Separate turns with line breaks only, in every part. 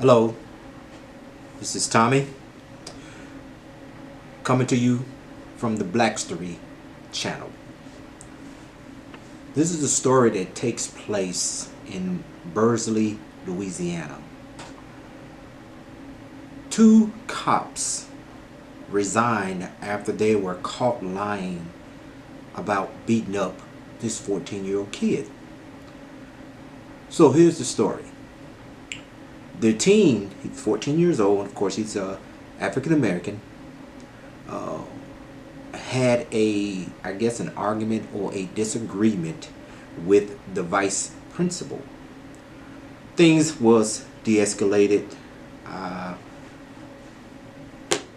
Hello, this is Tommy coming to you from the Blackstory channel. This is a story that takes place in Brusly, Louisiana. Two cops resigned after they were caught lying about beating up this 14-year-old kid. So here's the story. The teen, he's 14 years old, of course he's African American, had I guess an argument or a disagreement with the vice principal. Things was de-escalated,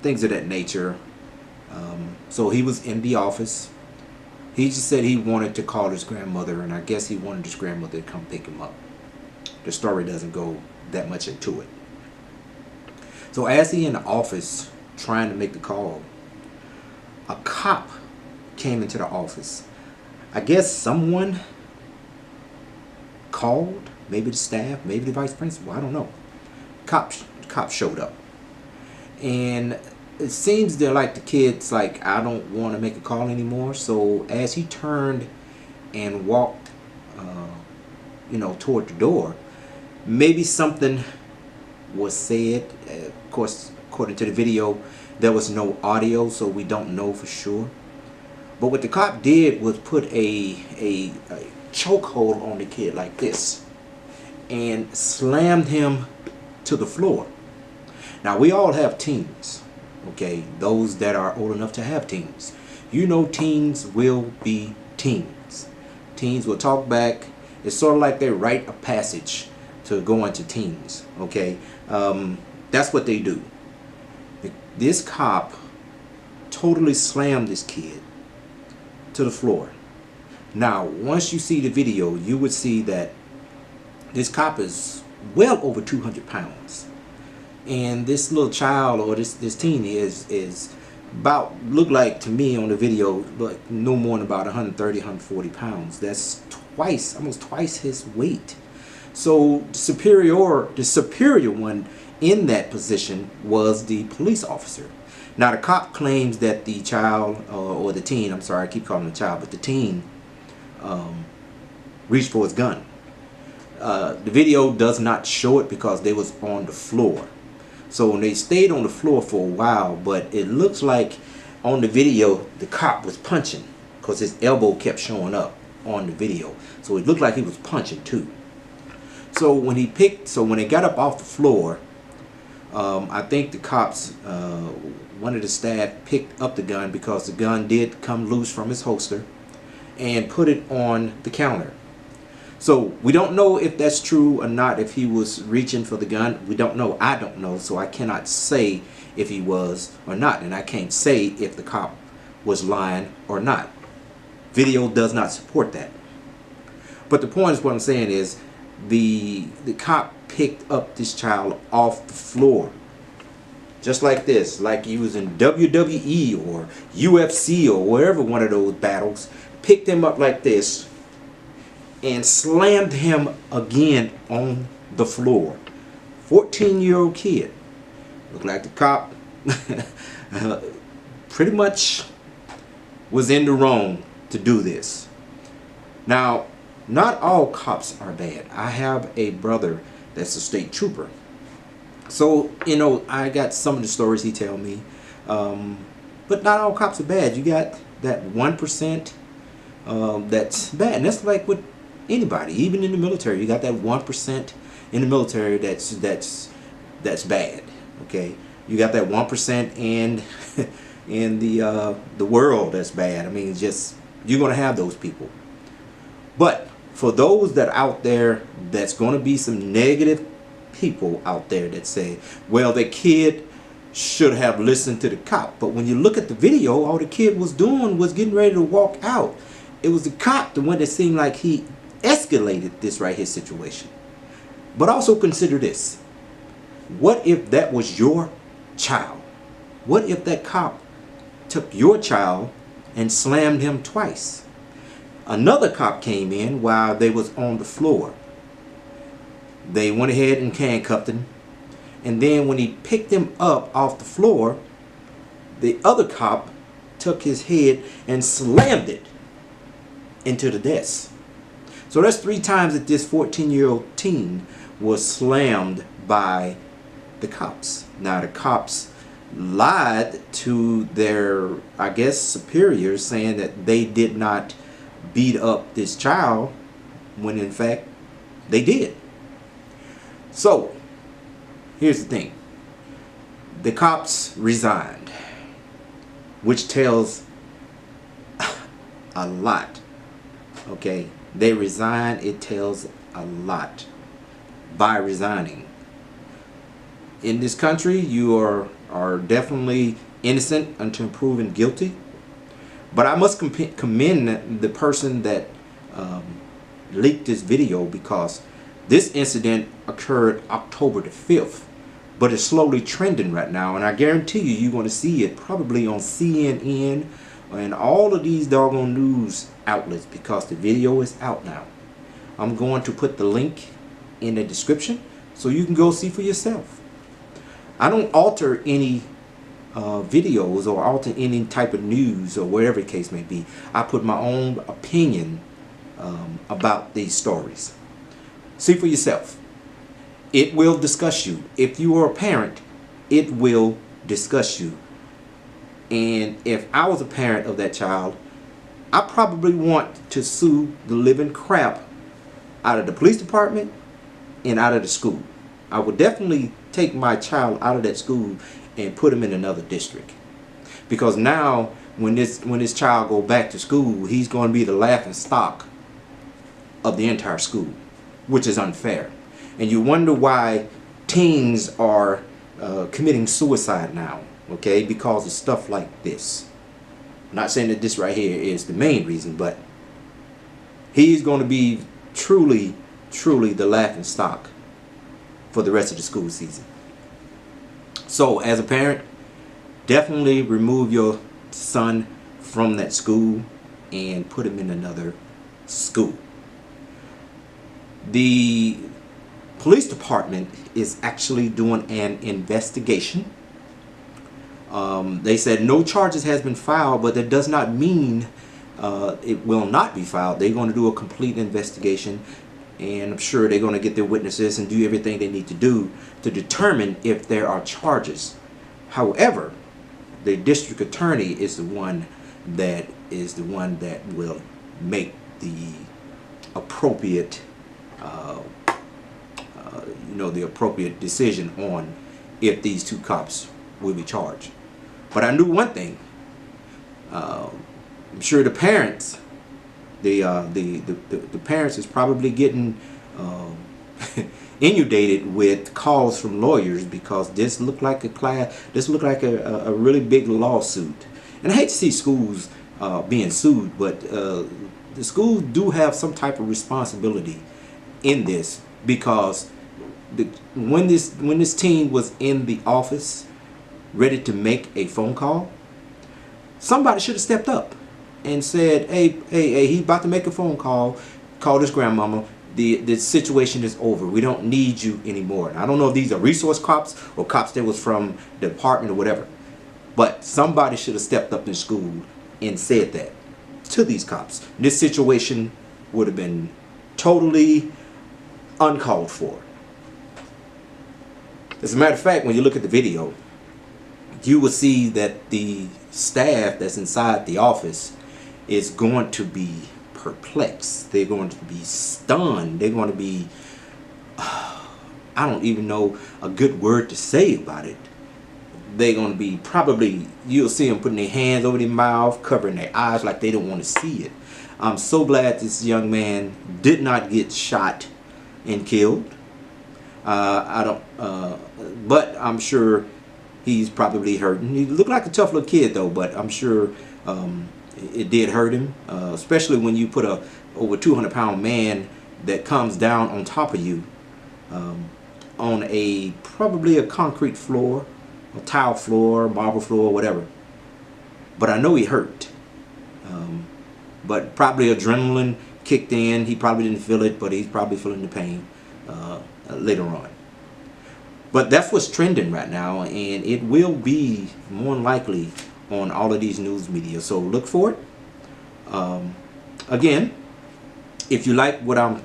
things of that nature. So he was in the office. He just said he wanted to call his grandmother, and I guess he wanted his grandmother to come pick him up. The story doesn't go that much into it. So as he in the office trying to make the call, a cop came into the office. I guess someone called, maybe the staff, maybe the vice principal, I don't know. Cop showed up, and it seems they're like the kids, like, I don't want to make a call anymore. So as he turned and walked toward the door, maybe something was said. Of course, according to the video, there was no audio, so we don't know for sure. But what the cop did was put a chokehold on the kid like this and slammed him to the floor. Now, we all have teens, okay? Those that are old enough to have teens. You know, teens will be teens. Teens will talk back. It's sort of like they write a passage to go into teens, okay? That's what they do. This cop totally slammed this kid to the floor. Now, once you see the video, you would see that this cop is well over 200 pounds. And this little child, or this teen is about, look like to me on the video, like no more than about 130, 140 pounds. That's almost twice his weight. So the superior one in that position was the police officer. Now the cop claims that the child, or the teen, I'm sorry, I keep calling him a child, but the teen reached for his gun. The video does not show it because they was on the floor. So they stayed on the floor for a while, but it looks like on the video the cop was punching because his elbow kept showing up on the video. So it looked like he was punching too. So when they got up off the floor, I think the cops, one of the staff picked up the gun because the gun did come loose from his holster and put it on the counter. So we don't know if that's true or not, if he was reaching for the gun. We don't know. I don't know. So I cannot say if he was or not. And I can't say if the cop was lying or not. Video does not support that. But the point is, what I'm saying is, the cop picked up this child off the floor just like this, like he was in WWE or UFC or wherever one of those battles. Picked him up like this and slammed him again on the floor. 14-year-old kid. Looked like the cop pretty much was in the wrong to do this. Now, not all cops are bad. I have a brother that's a state trooper. So, I got some of the stories he tell me. But not all cops are bad. You got that 1% that's bad. And that's like with anybody, even in the military. You got that 1% in the military that's bad. Okay? You got that 1% in the world that's bad. I mean, you're going to have those people. But for those that are out there, that's going to be some negative people out there that say, well, the kid should have listened to the cop. But when you look at the video, all the kid was doing was getting ready to walk out. It was the cop, the one that seemed like he escalated this right here situation. But also consider this. What if that was your child? What if that cop took your child and slammed him twice? Another cop came in while they was on the floor. They went ahead and handcuffed him. And then when he picked him up off the floor, the other cop took his head and slammed it into the desk. So that's 3 times that this 14-year-old teen was slammed by the cops. Now the cops lied to their, I guess, superiors, saying that they did not beat up this child, when in fact they did. So here's the thing. The cops resigned, which tells a lot. Okay, they resigned. It tells a lot by resigning. In this country, you are definitely innocent until proven guilty. But I must commend the person that leaked this video, because this incident occurred October the 5th, but it's slowly trending right now, and I guarantee you, you're going to see it probably on CNN and all of these doggone news outlets, because the video is out now. I'm going to put the link in the description so you can go see for yourself. I don't alter any videos or alter any type of news or whatever the case may be. I put my own opinion about these stories. See for yourself. It will discuss you. If you are a parent, it will discuss you. And if I was a parent of that child, I probably want to sue the living crap out of the police department and out of the school. I would definitely take my child out of that school and put him in another district. Because now when this child go back to school, he's going to be the laughing stock of the entire school, which is unfair. And you wonder why teens are committing suicide now, okay, because of stuff like this. I'm not saying that this right here is the main reason, but he's going to be truly the laughing stock for the rest of the school season. So as a parent, definitely remove your son from that school and put him in another school. The police department is actually doing an investigation. They said no charges has been filed, but that does not mean it will not be filed. They're going to do a complete investigation, and I'm sure they're going to get their witnesses and do everything they need to do to determine if there are charges. However, the district attorney is the one that will make the appropriate the appropriate decision on if these 2 cops will be charged. But I knew one thing. I'm sure the parents, the parents is probably getting inundated with calls from lawyers, because this looked like a really big lawsuit. And I hate to see schools being sued, but the schools do have some type of responsibility in this, because when this teen was in the office ready to make a phone call, somebody should have stepped up and said, hey, he's about to make a phone call, call his grandmama, the situation is over, we don't need you anymore. And I don't know if these are resource cops or cops that was from the department or whatever, but somebody should have stepped up in school and said that to these cops. This situation would have been totally uncalled for. As a matter of fact, when you look at the video, you will see that the staff that's inside the office is going to be perplexed. They're going to be stunned. They're going to be, I don't even know a good word to say about it. They're going to be probably, you'll see them putting their hands over their mouth, covering their eyes like they don't want to see it. I'm so glad this young man did not get shot and killed. But I'm sure he's probably hurting. He looked like a tough little kid though, but I'm sure it did hurt him, especially when you put a over 200-pound man that comes down on top of you on probably a concrete floor, a tile floor, marble floor, whatever. But I know he hurt. But probably adrenaline kicked in. He probably didn't feel it, but he's probably feeling the pain later on. But that's what's trending right now, and it will be more than likely on all of these news media. So look for it. Again, if you like what I'm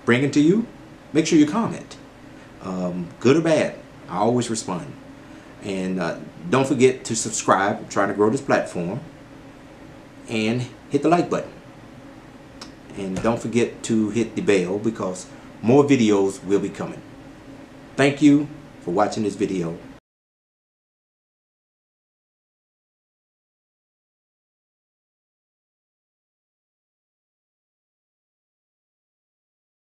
bringing to you, make sure you comment. Good or bad, I always respond. And don't forget to subscribe. I'm trying to grow this platform. And hit the like button. And don't forget to hit the bell, because more videos will be coming. Thank you for watching this video.